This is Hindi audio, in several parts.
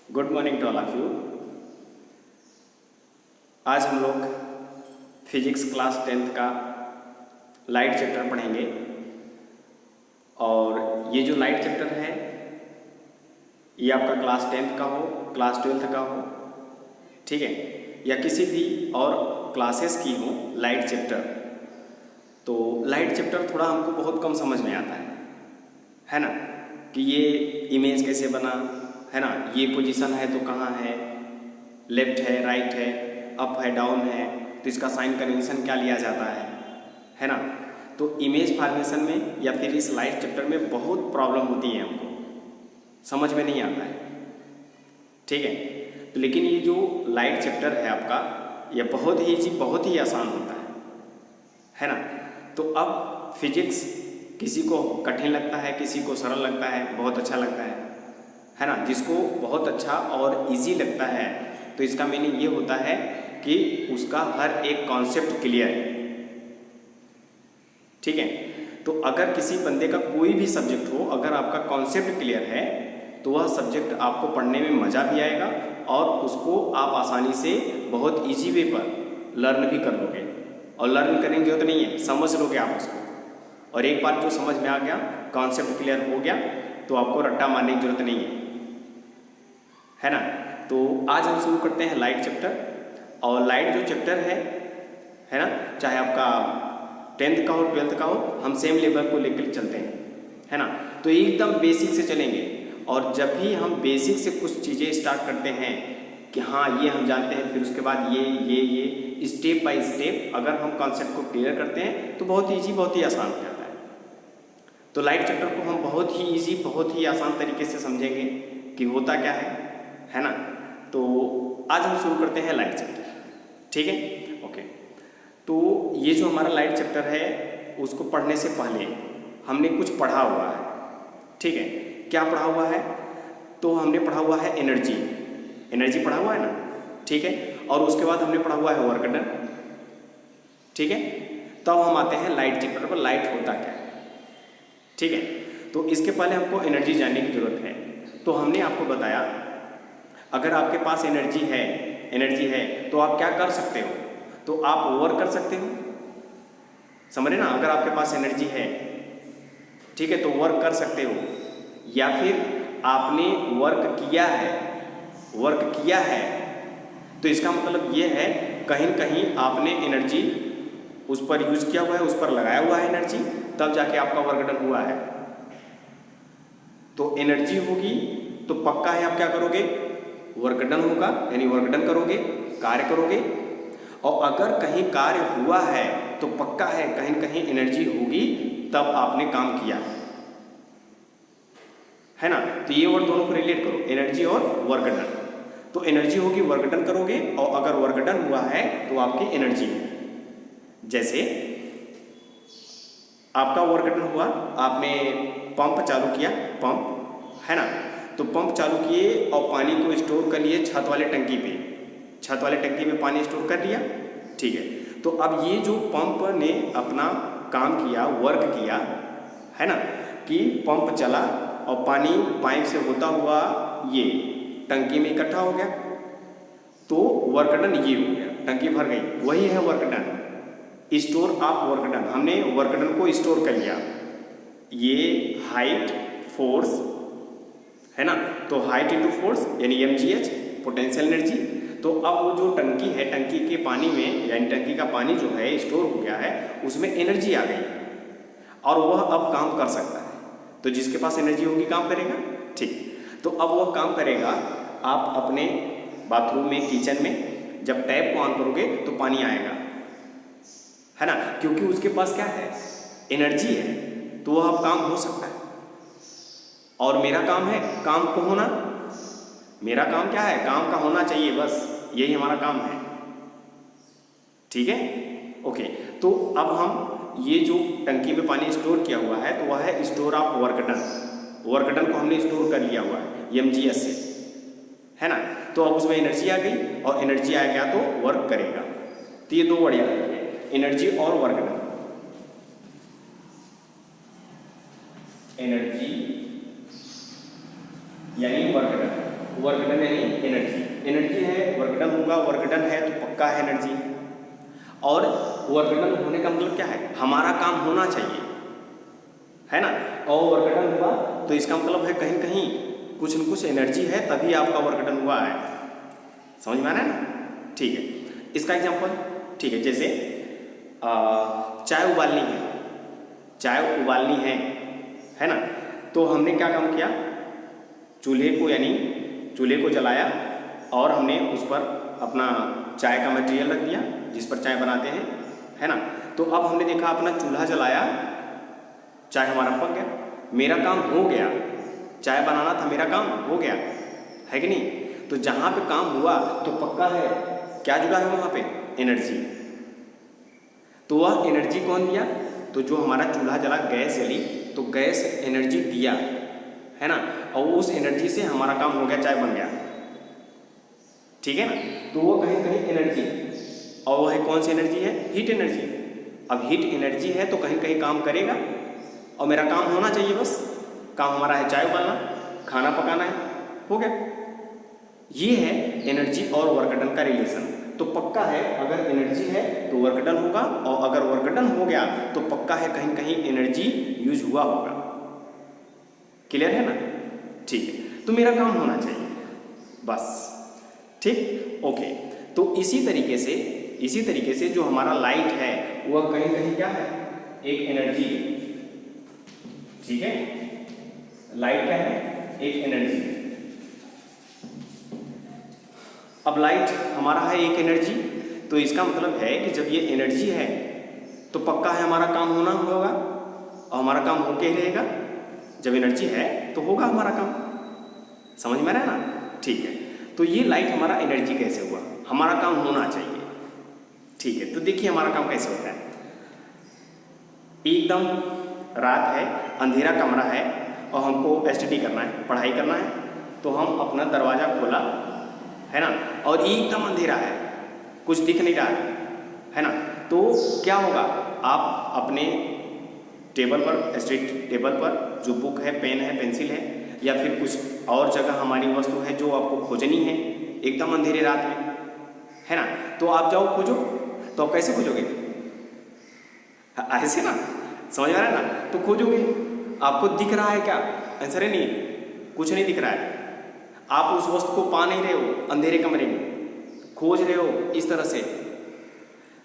Good morning to all of you. आज हम लोग फिजिक्स क्लास 10th का लाइट चैप्टर पढ़ेंगे। और ये जो लाइट चैप्टर है ये आपका क्लास 10th का हो, क्लास 12th का हो, ठीक है, या किसी भी और क्लासेस की हो लाइट चैप्टर। तो लाइट चैप्टर थोड़ा हमको बहुत कम समझ में आता है ना, कि ये इमेज कैसे बना, है ना, ये पोजीशन है तो कहाँ है, लेफ्ट है, राइट है, अप है, डाउन है, तो इसका साइन कन्वेंशन क्या लिया जाता है ना। तो इमेज फॉर्मेशन में या फिर इस लाइट चैप्टर में बहुत प्रॉब्लम होती है, हमको समझ में नहीं आता है, ठीक है। तो लेकिन ये जो लाइट चैप्टर है आपका, ये बहुत ही ईजी, बहुत ही आसान होता है ना। तो अब फिजिक्स किसी को कठिन लगता है, किसी को सरल लगता है, बहुत अच्छा लगता है ना। जिसको बहुत अच्छा और इजी लगता है तो इसका मीनिंग ये होता है कि उसका हर एक कॉन्सेप्ट क्लियर है, ठीक है। तो अगर किसी बंदे का कोई भी सब्जेक्ट हो, अगर आपका कॉन्सेप्ट क्लियर है तो वह सब्जेक्ट आपको पढ़ने में मज़ा भी आएगा और उसको आप आसानी से बहुत इजी वे पर लर्न भी कर लोगे। और लर्न करने की जरूरत नहीं है, समझ लोगे आप उसको। और एक बार जो समझ में आ गया, कॉन्सेप्ट क्लियर हो गया, तो आपको रट्टा मारने की जरूरत नहीं है ना। तो आज हम शुरू करते हैं लाइट चैप्टर। और लाइट जो चैप्टर है ना, चाहे आपका 10th का हो, 12th का हो, हम सेम लेवल को लेकर चलते हैं, है ना। तो एकदम बेसिक से चलेंगे। और जब भी हम बेसिक से कुछ चीज़ें स्टार्ट करते हैं कि हाँ ये हम जानते हैं, फिर उसके बाद ये स्टेप बाय स्टेप अगर हम कॉन्सेप्ट को क्लियर करते हैं तो बहुत ईजी, बहुत ही आसान हो जाता है। तो लाइट चैप्टर को हम बहुत ही ईजी, बहुत ही आसान तरीके से समझेंगे कि होता क्या है ना। तो आज हम शुरू करते हैं लाइट चैप्टर, ठीक है, ओके। तो ये जो हमारा लाइट चैप्टर है उसको पढ़ने से पहले हमने कुछ पढ़ा हुआ है, ठीक है। क्या पढ़ा हुआ है? तो हमने पढ़ा हुआ है एनर्जी पढ़ा हुआ है ना, ठीक है। और उसके बाद हमने पढ़ा हुआ है वर्क डन, ठीक है। तब हम आते हैं लाइट चैप्टर पर, लाइट होता क्या है, ठीक है। तो इसके पहले हमको एनर्जी जानने की जरूरत है। तो हमने आपको बताया अगर आपके पास एनर्जी है तो आप क्या कर सकते हो, तो आप वर्क कर सकते हो, समझ रहे ना। अगर आपके पास एनर्जी है, ठीक है, तो वर्क कर सकते हो। या फिर आपने वर्क किया है तो इसका मतलब ये है कहीं कहीं आपने एनर्जी उस पर यूज किया हुआ है, उस पर लगाया हुआ है एनर्जी, तब जाके आपका वर्क डन हुआ है। तो एनर्जी होगी तो पक्का है आप क्या करोगे, वर्क डन होगा, यानी वर्क डन करोगे, कार्य करोगे। और अगर कहीं कार्य हुआ है तो पक्का है कहीं कहीं एनर्जी होगी, तब आपने काम किया है ना। तो ये वर्ड दोनों को रिलेट करो, एनर्जी और वर्क डन। तो एनर्जी होगी, वर्क डन करोगे, और अगर वर्क डन हुआ है तो आपकी एनर्जी है। जैसे आपका वर्क डन हुआ, आपने पंप चालू किया, पंप है ना, तो पंप चालू किए और पानी को स्टोर कर लिए छत वाले टंकी में पानी स्टोर कर लिया, ठीक है। तो अब ये जो पंप ने अपना काम किया, वर्क किया, है ना, कि पंप चला और पानी पाइप से होता हुआ ये टंकी में इकट्ठा हो गया, तो वर्क डन ये हो गया, टंकी भर गई, वही है work done. Store of work done, हमने वर्क डन को स्टोर कर लिया। ये हाइट, फोर्स है ना, तो हाइट इंटू फोर्स यानी mgh, पोटेंशियल एनर्जी। तो अब वो जो टंकी है, टंकी के पानी में, यानी टंकी का पानी जो है स्टोर हो गया है, उसमें एनर्जी आ गई और वह अब काम कर सकता है। तो जिसके पास एनर्जी होगी काम करेगा, ठीक। तो अब वह काम करेगा, आप अपने बाथरूम में, किचन में जब टैप को ऑन करोगे तो पानी आएगा, है ना, क्योंकि उसके पास क्या है, एनर्जी है, तो वह अब काम हो सकता है। और मेरा काम है काम को होना, मेरा काम क्या है, काम का होना चाहिए, बस यही हमारा काम है, ठीक है, ओके। तो अब हम ये जो टंकी में पानी स्टोर किया हुआ है तो वह है store of work done. Work done को हमने स्टोर कर लिया हुआ है mgh से, है ना। तो अब उसमें एनर्जी आ गई और एनर्जी आ गया तो वर्क करेगा। तो ये दो वर्ड याद रखिए, एनर्जी और वर्क डन। एनर्जी यानी वर्क डन, वर्क डन यानी एनर्जी, एनर्जी है वर्क डन होगा, वर्क डन है तो पक्का है एनर्जी। और वर्क डन होने का मतलब क्या है, हमारा काम होना चाहिए, है ना। और वर्क डन हुआ तो इसका मतलब है कहीं कहीं कुछ न कुछ एनर्जी है तभी आपका वर्क डन हुआ है, समझ में आ रहा है ना। ठीक है, इसका एग्जांपल, ठीक है, जैसे चाय उबालनी है, चाय उबालनी है ना। तो हमने क्या काम किया, चूल्हे को यानी चूल्हे को जलाया और हमने उस पर अपना चाय का मटेरियल रख दिया जिस पर चाय बनाते हैं, है ना। तो अब हमने देखा अपना चूल्हा जलाया, चाय हमारा पक गया, मेरा काम हो गया, चाय बनाना था मेरा काम हो गया, है कि नहीं। तो जहाँ पे काम हुआ तो पक्का है क्या जुड़ा है वहाँ पे, एनर्जी। तो वह एनर्जी कौन दिया, तो जो हमारा चूल्हा जला, गैस जली, तो गैस एनर्जी दिया, है ना। और उस एनर्जी से हमारा काम हो गया, चाय बन गया, ठीक है ना। तो वो कहीं कहीं एनर्जी, और वह कौन सी एनर्जी है, हीट एनर्जी। अब हीट एनर्जी है तो कहीं कहीं काम करेगा और मेरा काम होना चाहिए, बस काम हमारा है चाय उबालना, खाना पकाना है, हो गया। ये है एनर्जी और वर्क डन का रिलेशन। तो पक्का है अगर एनर्जी है तो वर्क डन होगा, और अगर वर्क डन हो गया तो पक्का है कहीं कहीं एनर्जी यूज हुआ होगा। क्लियर है ना, ठीक है। तो मेरा काम होना चाहिए बस, ठीक, ओके। तो इसी तरीके से जो हमारा लाइट है वह कहीं कहीं क्या है, एक एनर्जी, ठीक है। लाइट क्या है, एक एनर्जी। अब लाइट हमारा है एक एनर्जी, तो इसका मतलब है कि जब ये एनर्जी है तो पक्का है हमारा काम होना होगा, और हमारा काम होके ही रहेगा। जब एनर्जी है तो होगा हमारा काम, समझ में आ रहा है ना, ठीक है। तो ये लाइट हमारा एनर्जी कैसे हुआ, हमारा काम होना चाहिए, ठीक है। तो देखिए हमारा काम कैसे होता है, एकदम रात है, अंधेरा कमरा है और हमको स्टडी करना है, पढ़ाई करना है। तो हम अपना दरवाज़ा खोला, है ना, और एकदम अंधेरा है, कुछ दिख नहीं रहा है ना। तो क्या होगा, आप अपने टेबल पर, स्टडी टेबल पर जो बुक है, पेन है, पेंसिल है, या फिर कुछ और जगह हमारी वस्तु है जो आपको खोजनी है एकदम अंधेरे रात में, है ना। तो आप जाओ खोजो, तो आप कैसे खोजोगे, ऐसे ना, समझ आ रहा है ना। तो खोजोगे, आपको दिख रहा है क्या, आंसर है नहीं, कुछ नहीं दिख रहा है, आप उस वस्तु को पा नहीं रहे हो, अंधेरे कमरे में खोज रहे हो इस तरह से,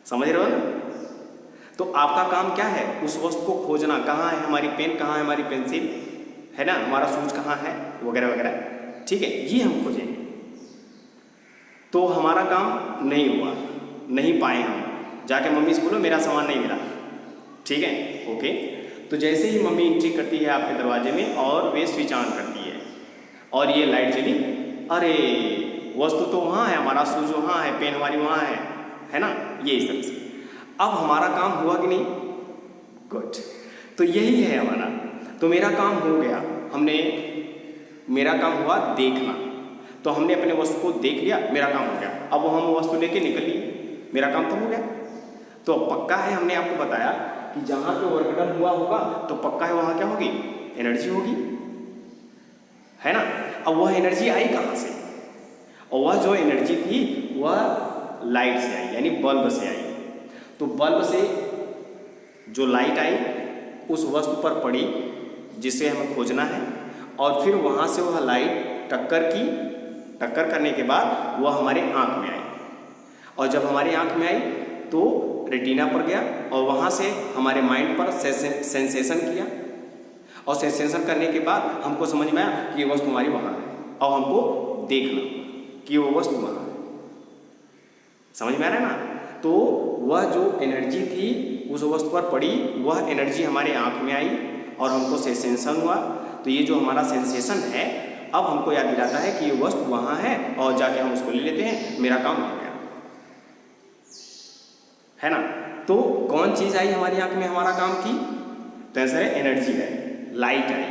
समझ रहे हो ना। तो आपका काम क्या है, उस वस्तु को खोजना, कहाँ है हमारी पेन, कहाँ है हमारी पेंसिल, है ना, हमारा सूज कहाँ है, वगैरह वगैरह, ठीक है, ये हम खोजेंगे। तो हमारा काम नहीं हुआ, नहीं पाए हम, जाके मम्मी से बोलो मेरा सामान नहीं मिला, ठीक है, ओके। तो जैसे ही मम्मी एंट्री करती है आपके दरवाजे में और वे स्विच ऑन करती है और ये लाइट जली, अरे वस्तु तो वहाँ है, हमारा शूज वहाँ है, पेन हमारी वहाँ है ना, ये इस तरह से। अब हमारा काम हुआ कि नहीं, गुड। तो यही है हमारा, तो मेरा काम हो गया, मेरा काम हुआ देखना, तो हमने अपने वस्तु को देख लिया, मेरा काम हो गया। अब हम वस्तु लेके निकल लिए, मेरा काम तो हो गया। तो पक्का है, हमने आपको बताया कि जहाँ पे वर्क डन हुआ होगा तो पक्का है वहाँ क्या होगी, एनर्जी होगी, है ना। अब वह एनर्जी आई कहाँ से, और वह जो एनर्जी थी वह लाइट से आई, यानी बल्ब से आई। तो बल्ब से जो लाइट आई उस वस्तु पर पड़ी जिसे हमें खोजना है, और फिर वहाँ से वह लाइट टक्कर करने के बाद वह हमारे आँख में आई, और जब हमारी आँख में आई तो रेटिना पर गया, और वहाँ से हमारे माइंड पर सेंसेशन किया, और सेंसेशन करने के बाद हमको समझ में आया कि ये वस्तु हमारी वहाँ है, और हमको देखना कि वो वस्तु वहाँ है, समझ में आ रहा है ना। तो वह जो एनर्जी थी उस वस्तु पर पड़ी, वह एनर्जी हमारे आँख में आई और हमको सेंसेशन हुआ। तो ये जो हमारा सेंसेशन है अब हमको याद दिलाता है कि ये वस्तु वहाँ है, और जाके हम उसको ले लेते हैं, मेरा काम हो गया, है ना। तो कौन चीज़ आई हमारी आँख में हमारा काम की, तो आंसर है एनर्जी है, लाइट आई,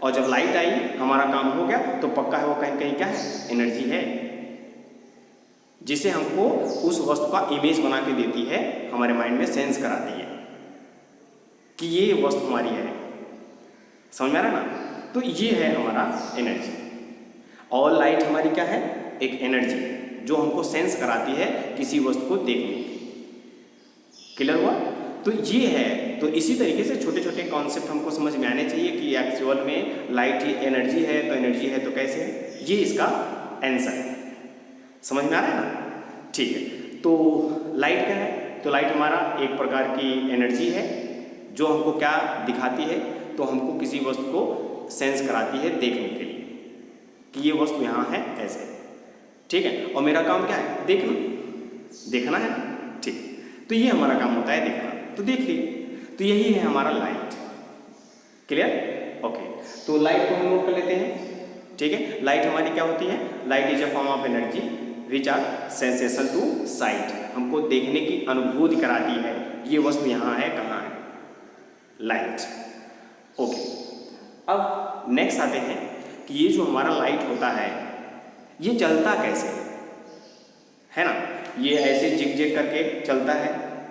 और जब लाइट आई हमारा काम हो गया, तो पक्का है वो कहीं कहीं क्या है, एनर्जी है, जिसे हमको उस वस्तु का इमेज बना के देती है, हमारे माइंड में सेंस कराती है कि ये वस्तु हमारी है, समझ में आ रहा है ना। तो ये है हमारा एनर्जी। और लाइट हमारी क्या है, एक एनर्जी जो हमको सेंस कराती है किसी वस्तु को देखने की। क्लियर हुआ? तो ये है। तो इसी तरीके से छोटे छोटे कॉन्सेप्ट हमको समझ में आने चाहिए कि एक्चुअल में लाइट एनर्जी है तो एनर्जी है तो कैसे है, ये इसका आंसर है। समझ में आ रहा है ना? ठीक है। तो लाइट क्या है? तो लाइट हमारा एक प्रकार की एनर्जी है जो हमको क्या दिखाती है, तो हमको किसी वस्तु को सेंस कराती है देखने के लिए कि ये वस्तु यहाँ है ऐसे। ठीक है। और मेरा काम क्या है? देखना, देखना है ना। ठीक। तो ये हमारा काम होता है देखना। तो देख लीजिए, तो यही है हमारा लाइट। क्लियर? ओके। तो लाइट को हम नोट कर लेते हैं। ठीक है। लाइट हमारी क्या होती है? Light is a form of energy which are sensation to sight. हमको देखने की अनुभूति कराती है ये वस्तु यहाँ है, कहाँ है, लाइट। ओके। अब नेक्स्ट आते हैं कि ये जो हमारा लाइट होता है ये चलता कैसे है ना? ये ऐसे जिग जिग करके चलता है,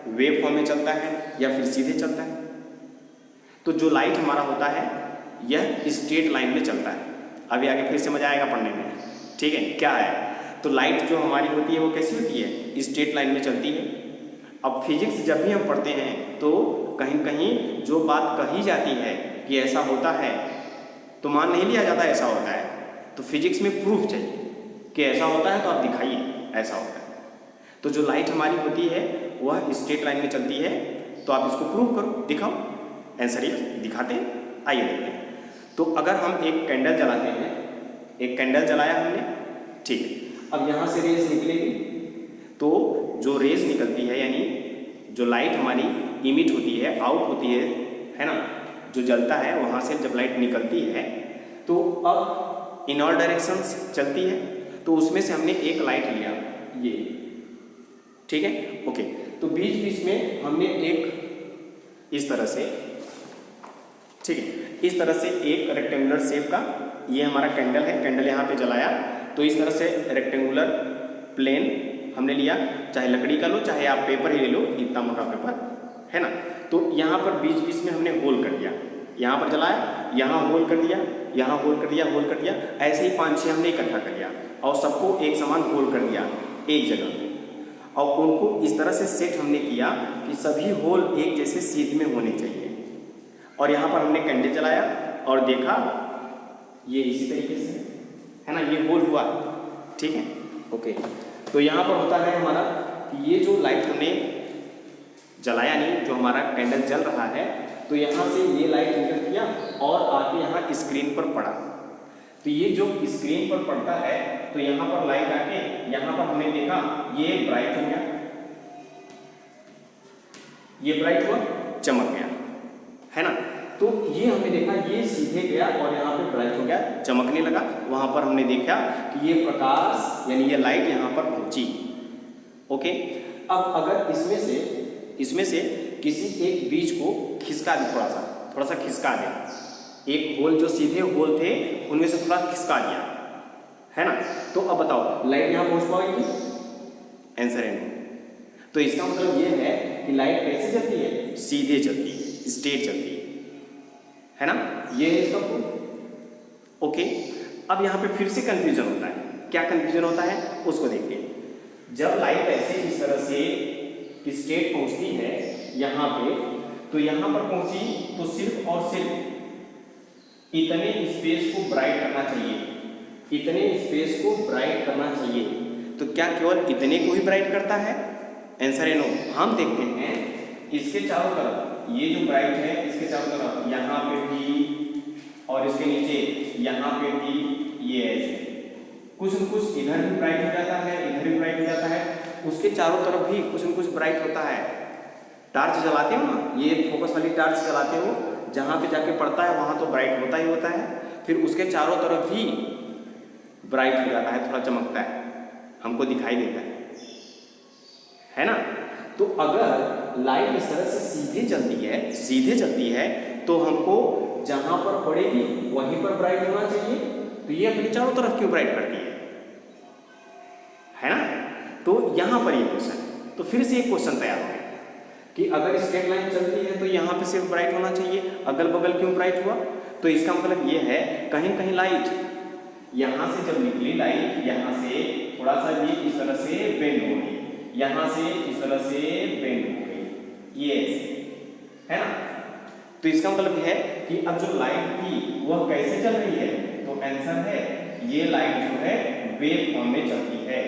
वेव फॉर्म में चलता है, या फिर सीधे चलता है? तो जो लाइट हमारा होता है यह स्ट्रेट लाइन में चलता है। अभी आगे फिर समझ आएगा पढ़ने में। ठीक है। क्या है? तो लाइट जो हमारी होती है वो कैसी होती है? स्ट्रेट लाइन में चलती है। अब फिजिक्स जब भी हम पढ़ते हैं तो कहीं कहीं जो बात कही जाती है कि ऐसा होता है तो मान नहीं लिया जाता ऐसा होता है। तो फिजिक्स में प्रूफ चाहिए कि ऐसा होता है तो आप दिखाइए ऐसा होता है। तो जो लाइट हमारी होती है वह स्ट्रेट लाइन में चलती है, तो आप इसको प्रूव करो, दिखाओ। आंसर ये दिखाते हैं। आइए देखते हैं। तो अगर हम एक कैंडल जलाते हैं, एक कैंडल जलाया हमने, ठीक है। अब यहाँ से रेज निकलेगी, तो जो रेज निकलती है यानी जो लाइट हमारी इमिट होती है, आउट होती है ना, जो जलता है वहाँ से जब लाइट निकलती है तो अब इन ऑल डायरेक्शंस चलती है। तो उसमें से हमने एक लाइट लिया ये, ठीक है। ओके। तो बीच बीच में हमने एक इस तरह से, ठीक है, इस तरह से एक रेक्टेंगुलर शेप का ये हमारा कैंडल है, कैंडल यहाँ पे जलाया। तो इस तरह से रेक्टेंगुलर प्लेन हमने लिया, चाहे लकड़ी का लो चाहे आप पेपर ही ले लो, इतना मोटा पेपर है ना। तो यहाँ पर बीच बीच में हमने होल कर दिया, यहाँ पर जलाया, यहाँ होल कर दिया, यहाँ होल कर दिया, होल कर दिया, ऐसे ही 5-6 हमने इकट्ठा कर लिया और सबको एक समान होल कर दिया एक जगह पे। और उनको इस तरह से सेट हमने किया कि सभी होल एक जैसे सीध में होने चाहिए। और यहाँ पर हमने कैंडल जलाया और देखा ये इसी तरीके से है ना, ये होल हुआ, ठीक है। ओके। तो यहाँ पर होता है हमारा कि ये जो लाइट हमने जलाया नहीं, जो हमारा कैंडल जल रहा है, तो यहाँ से ये लाइट इंटर किया और आके यहाँ स्क्रीन पर पड़ा। तो ये जो स्क्रीन पर पड़ता है तो यहाँ पर लाइट आके यहाँ पर हमने देखा ये ब्राइट हो गया, ये ब्राइट हुआ, चमक गया, है ना। तो ये हमने देखा ये सीधे गया और यहाँ पे ब्राइट हो गया, चमकने लगा। वहाँ पर हमने देखा कि ये प्रकाश यानी ये लाइट यहाँ पर पहुँची। ओके। अब अगर इसमें से किसी एक बीज को खिसका दे, थोड़ा सा खिसका दे, एक होल जो सीधे होल थे उनमें से थोड़ा खिसका दिया, है ना। तो अब बताओ लाइट यहाँ पहुँच पाएगी? आंसर है नो। तो इसका मतलब ये है कि लाइट कैसे चलती है? सीधे चलती है, स्ट्रेट चलती है ना। ये है इसका प्रूफ। ओके। अब यहाँ पे फिर से कंफ्यूजन होता है। क्या कंफ्यूजन होता है उसको देखिए। जब लाइट ऐसे इस तरह से स्ट्रेट पहुँचती है यहाँ पे, तो यहाँ पर पहुँची तो सिर्फ और सिर्फ इतने स्पेस को ब्राइट करना चाहिए, इतने स्पेस को ब्राइट करना चाहिए। तो क्या केवल इतने को ही ब्राइट करता है? आंसर है नो। हम देखते हैं इसके चारों तरफ, ये जो ब्राइट है इसके चारों तरफ, यहाँ पे भी और इसके नीचे यहाँ पे भी, ये ऐसे कुछ न कुछ इधर भी ब्राइट हो जाता है, इधर भी ब्राइट हो जाता है, उसके चारों तरफ भी कुछ न कुछ ब्राइट होता है। टार्च जलाते हो ना, ये फोकस वाली टार्च जलाते हो, जहाँ पे जाके पड़ता है वहाँ तो ब्राइट होता ही होता है, फिर उसके चारों तरफ भी ब्राइट हो जाता है, थोड़ा चमकता है, हमको दिखाई देता है ना। तो अगर लाइट इस तरह से सीधे चलती है तो हमको जहाँ पर पड़ेगी वहीं पर ब्राइट होना चाहिए। तो ये अपने चारों तरफ क्यों ब्राइट करती है ना। तो यहाँ पर ये क्वेश्चन है। तो फिर से एक क्वेश्चन तैयार हो गया कि अगर स्ट्रेट लाइन चलती है तो यहाँ पे सिर्फ ब्राइट होना चाहिए, अगल बगल क्यों ब्राइट हुआ? तो इसका मतलब ये है कहीं कहीं लाइट यहाँ से जब निकली लाइट, यहाँ से थोड़ा सा ये इस तरह से बेंड हो गई, यहाँ से इस तरह से बेंड हो गई, ये ऐसे है ना। तो इसका मतलब है कि अब जो लाइट थी वह कैसे चल रही है, तो आंसर है ये लाइट जो है वेव फॉर्म में चलती है।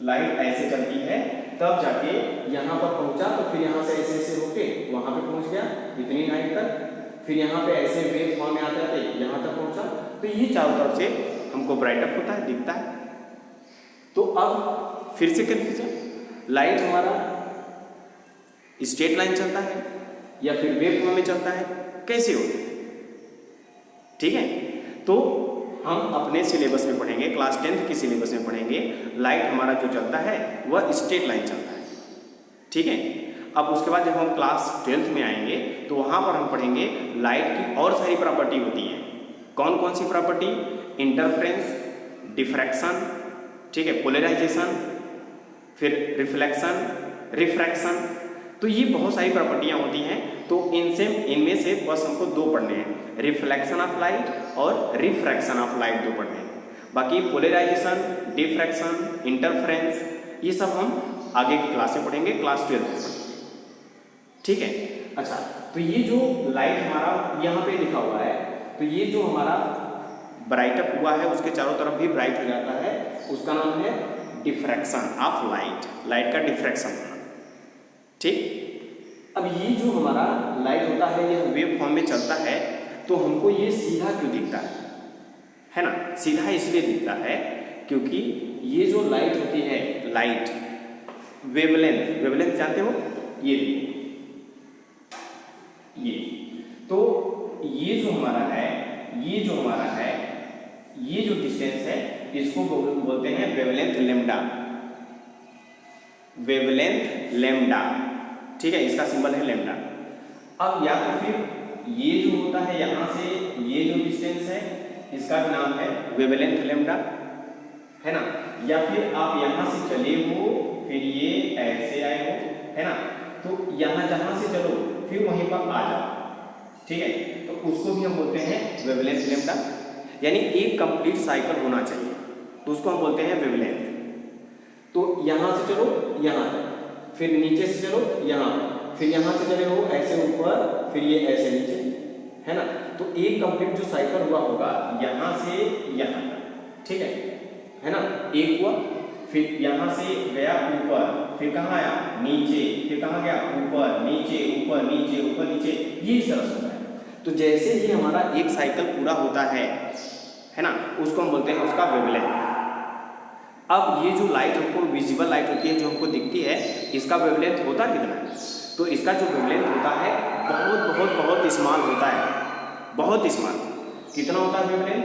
लाइट ऐसे चलती है, तब जाके यहाँ पर पहुंचा, तो फिर यहाँ से ऐसे ऐसे होके वहां पे पहुंच गया इतनी हाइट तक, फिर यहाँ पे ऐसे वेव फॉर्म में आते आते यहाँ तक पहुंचा। तो ये चारों तरफ से हमको ब्राइट अप होता है, दिखता है। तो अब फिर से कंफ्यूजन, लाइट हमारा स्ट्रेट लाइन चलता है या फिर वेव फॉर्म में चलता है, कैसे होता है? ठीक है, तो हम अपने सिलेबस में पढ़ेंगे, क्लास 10th की सिलेबस में पढ़ेंगे, लाइट हमारा जो चलता है वह स्ट्रेट लाइन चलता है। ठीक है, अब उसके बाद जब हम क्लास 12th में आएंगे तो वहाँ पर हम पढ़ेंगे लाइट की और सारी प्रॉपर्टी होती हैं। कौन कौन सी प्रॉपर्टी? इंटरफ्रेंस, डिफ्रैक्शन, ठीक है, पोलराइजेशन, फिर रिफ्लेक्शन, रिफ्रैक्शन। तो ये बहुत सारी प्रॉपर्टियाँ होती हैं। तो इनमें से बस हमको दो पढ़ने हैं, रिफ्लेक्शन ऑफ लाइट और रिफ्रैक्शन ऑफ लाइट, दो पढ़ने हैं। बाकी पोलराइजेशन, डिफ्रैक्शन, इंटरफ्रेंस, ये सब हम आगे की क्लास में पढ़ेंगे, क्लास 12 में पढ़ेंगे। ठीक है, अच्छा, तो ये जो लाइट हमारा यहाँ पे लिखा हुआ है, तो ये जो हमारा ब्राइट अप हुआ है उसके चारों तरफ भी ब्राइट हो जाता है, उसका नाम है डिफ्रैक्शन ऑफ लाइट, लाइट का डिफ्रैक्शन होना। ठीक, अब ये जो हमारा लाइट होता है ये वेव फॉर्म में चलता है, तो हमको ये सीधा क्यों दिखता है ना? सीधा इसलिए दिखता है क्योंकि ये जो लाइट होती है, लाइट वेवलेंथ, वेवलेंथ जानते हो, ये तो ये जो हमारा है, ये जो डिस्टेंस है, इसको बोलते हैं वेवलेंथ लैम्डा, वेवलेंथ लैम्डा। ठीक है, इसका सिंबल है लैम्डा। अब या तो फिर ये जो होता है यहाँ से ये जो डिस्टेंस है, इसका भी नाम है वेवलेंथ लैम्डा, है ना। या फिर आप यहाँ से चले हो, फिर ये ऐसे आए हो, है ना, तो यहाँ जहाँ से चलो फिर वहीं पर आ जाओ। ठीक है, तो उसको भी हम बोलते हैं वेवलेंथ लैम्डा, यानी एक कंप्लीट साइकिल होना चाहिए, तो उसको हम बोलते हैं वेवलेंथ। तो यहाँ से चलो यहाँ तक, फिर नीचे से चलो यहाँ, फिर यहाँ से चले हो ऐसे ऊपर, फिर ये ऐसे नीचे, है ना। तो एक कंप्लीट जो साइकिल हुआ होगा यहाँ से यहाँ तक, ठीक है ना, एक हुआ, फिर यहाँ से गया ऊपर, फिर कहाँ आया नीचे, फिर कहाँ गया ऊपर नीचे ऊपर नीचे ऊपर नीचे, ये इस तरह से होता है। तो जैसे ही हमारा एक साइकिल पूरा होता है ना, उसको हम बोलते हैं उसका वेवलेंथ। अब ये जो लाइट हमको विजिबल लाइट होती है, जो हमको दिखती है, इसका वेवलेंथ होता कितना है? तो इसका जो वेवलेंथ होता है बहुत बहुत बहुत स्मॉल होता है, बहुत स्मॉल। कितना होता है वेवलेंथ?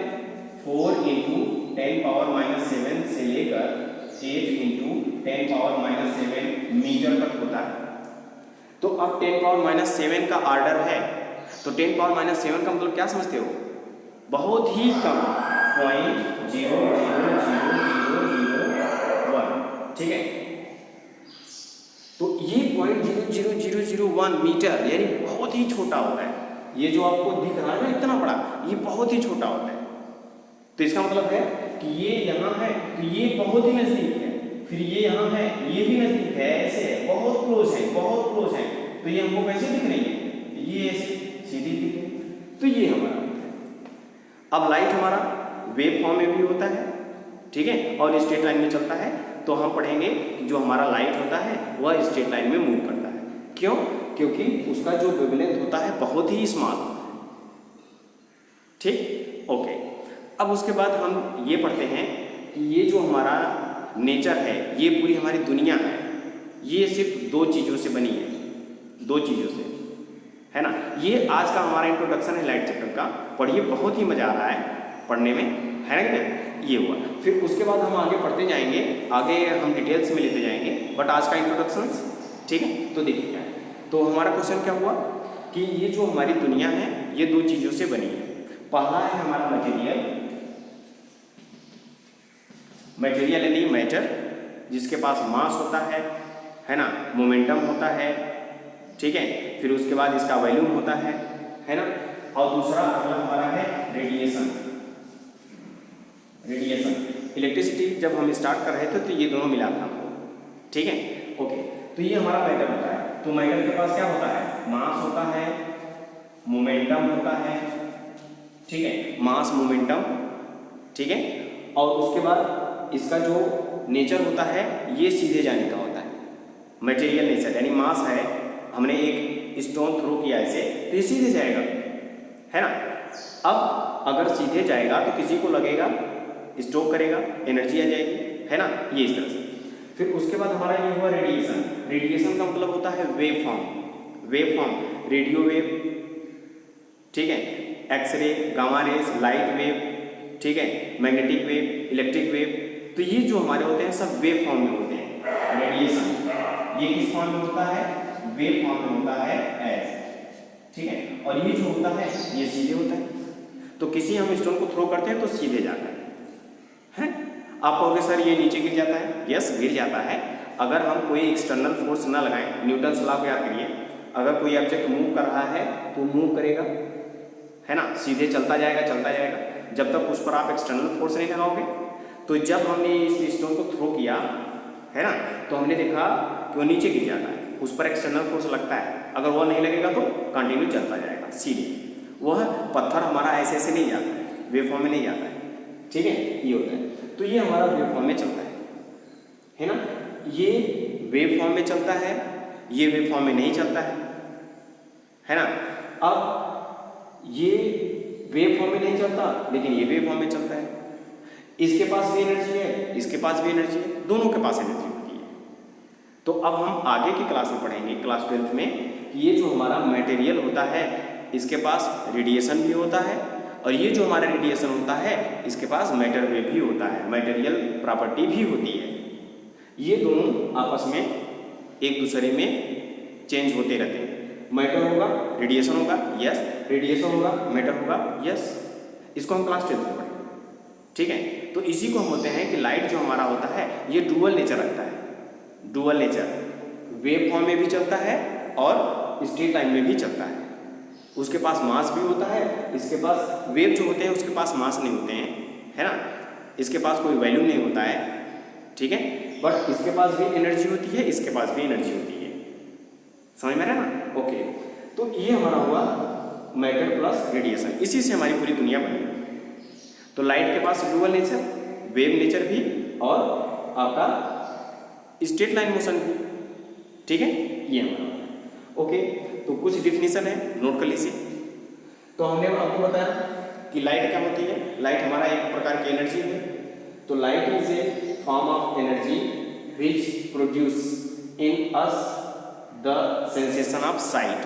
4 × 10⁻⁷ से लेकर 8 × 10⁻⁷ मीटर तक होता है। तो अब 10⁻⁷ का ऑर्डर है, तो 10⁻⁷ का मतलब क्या समझते हो? बहुत ही कम, 0.00001, ठीक है। तो ये 0.00001 मीटर यानी बहुत ही छोटा होता है। ये जो आपको दिख रहा है ना इतना बड़ा, ये बहुत ही छोटा होता है। तो इसका मतलब है कि ये यहाँ है तो ये बहुत ही नजदीक है, फिर ये यहाँ है ये भी नजदीक है, ऐसे है, बहुत क्लोज है, बहुत क्लोज है। तो ये हमको कैसे दिख रही है? ये ऐसे सीधी दिख रही है। तो ये हमारा, अब लाइट हमारा वेव फॉर्म में भी होता है, ठीक है, और स्ट्रेट लाइन में चलता है। तो हम पढ़ेंगे कि जो हमारा लाइट होता है वह स्ट्रेट लाइन में मूव करता है। क्यों? क्योंकि उसका जो वेवलेंथ होता है बहुत ही स्मॉल, ठीक, ओके। अब उसके बाद हम ये पढ़ते हैं कि ये जो हमारा नेचर है, ये पूरी हमारी दुनिया है, ये सिर्फ दो चीज़ों से बनी है, दो चीज़ों से, है ना। ये आज का हमारा इंट्रोडक्शन है लाइट चैप्टर का। पढ़िए, बहुत ही मज़ा आ रहा है पढ़ने में, है ना कि ये हुआ। फिर उसके बाद हम आगे पढ़ते जाएंगे, आगे हम डिटेल्स में लेते जाएंगे, बट आज का इंट्रोडक्शन, ठीक है। तो देखिए क्या है, तो हमारा क्वेश्चन क्या हुआ कि ये जो हमारी दुनिया है ये दो चीज़ों से बनी है। पहला है हमारा मटेरियल, मटेरियल यानी मैटर, जिसके पास मास होता है ना, मोमेंटम होता है, ठीक है। फिर उसके बाद इसका वॉल्यूम होता है ना। और दूसरा अगला हमारा है रेडिएशन। इलेक्ट्रिसिटी जब हम स्टार्ट कर रहे थे तो ये दोनों मिला था हमको, ठीक है। ओके, तो ये हमारा मैटर होता है। तो मैटर के पास क्या होता है, मास होता है, मोमेंटम होता है, ठीक है, मास मोमेंटम, ठीक है। और उसके बाद इसका जो नेचर होता है ये सीधे जाने का होता है, मटेरियल नेचर, यानी मास है, हमने एक स्टोन थ्रो किया ऐसे तो ये सीधे जाएगा, है ना। अब अगर सीधे जाएगा तो किसी को लगेगा, स्टोक करेगा, एनर्जी आ जाएगी, है ना, ये इस तरह से। फिर उसके बाद हमारा ये हुआ रेडिएशन। रेडिएशन का मतलब होता है वेव फॉर्म, रेडियो वेव, ठीक है, X ray, gamma rays, light wave, ठीक है, मैग्नेटिक वेव, इलेक्ट्रिक वेव। तो ये जो हमारे होते हैं सब वेव फॉर्म में होते हैं। रेडिएशन ये किस फॉर्म में होता है, वेव फॉर्म में होता है एज, ठीक है। और ये जो होता है ये सीधे होता है। तो किसी हम स्टोन को थ्रो करते हैं तो सीधे जाता है। आप कहोगे सर ये नीचे गिर जाता है, यस गिर जाता है। अगर हम कोई एक्सटर्नल फोर्स ना लगाएं, न्यूटन लॉ को याद करिए, अगर कोई ऑब्जेक्ट मूव कर रहा है तो मूव करेगा, है ना, सीधे चलता जाएगा जब तक उस पर आप एक्सटर्नल फोर्स नहीं लगाओगे। तो जब हमने इस स्टोन को थ्रो किया, है ना, तो हमने देखा कि वो नीचे गिर जाता है, उस पर एक्सटर्नल फोर्स लगता है। अगर वो नहीं लगेगा तो कंटिन्यू चलता जाएगा सीधे। वह पत्थर हमारा ऐसे नहीं जाता है, वेव फॉर्म में नहीं जाता है, ठीक है, ये होता है। तो ये हमारा वेव फॉर्म में चलता है ना। ये वेव फॉर्म में चलता है, ये वेव फॉर्म में नहीं चलता है ना। अब ये वेव फॉर्म में नहीं चलता लेकिन ये वेव फॉर्म में चलता है। इसके पास भी एनर्जी है, इसके पास भी एनर्जी है, दोनों के पास एनर्जी होती है। तो अब हम आगे की क्लास में पढ़ेंगे, क्लास 12th में, ये जो हमारा मटेरियल होता है इसके पास रेडिएशन भी होता है, और ये जो हमारा रेडिएशन होता है इसके पास मैटर वेव भी होता है, मटेरियल प्रॉपर्टी भी होती है। ये दोनों आपस में एक दूसरे में चेंज होते रहते हैं। मैटर होगा रेडिएशन होगा, यस, रेडिएशन होगा मैटर होगा, यस। इसको हम क्लास 12th में पढ़ेंगे, ठीक है। तो इसी को हम बोलते हैं कि लाइट जो हमारा होता है ये डुअल नेचर रखता है। डुअल नेचर, वेव फॉर्म में भी चलता है और स्ट्रेट लाइन में भी चलता है। उसके पास मास भी होता है, इसके पास वेव जो होते हैं उसके पास मास नहीं होते हैं, है ना, इसके पास कोई वॉल्यूम नहीं होता है, ठीक है, बट इसके पास भी एनर्जी होती है, इसके पास भी एनर्जी होती है। समझ में आ रहा है ना। ओके, तो ये हमारा हुआ मैटर प्लस रेडिएशन, इसी से हमारी पूरी दुनिया बनी। तो लाइट के पास डुअल नेचर, वेव नेचर भी, और आपका स्ट्रेट लाइन मोशन भी, ठीक है, ये हमारा। ओके, तो कुछ डिफिनीशन है, नोट कर लीजिए। तो हमने आपको बताया कि लाइट क्या होती है। लाइट हमारा एक प्रकार की एनर्जी है। तो light is a form of energy which produce in us the sensation of site,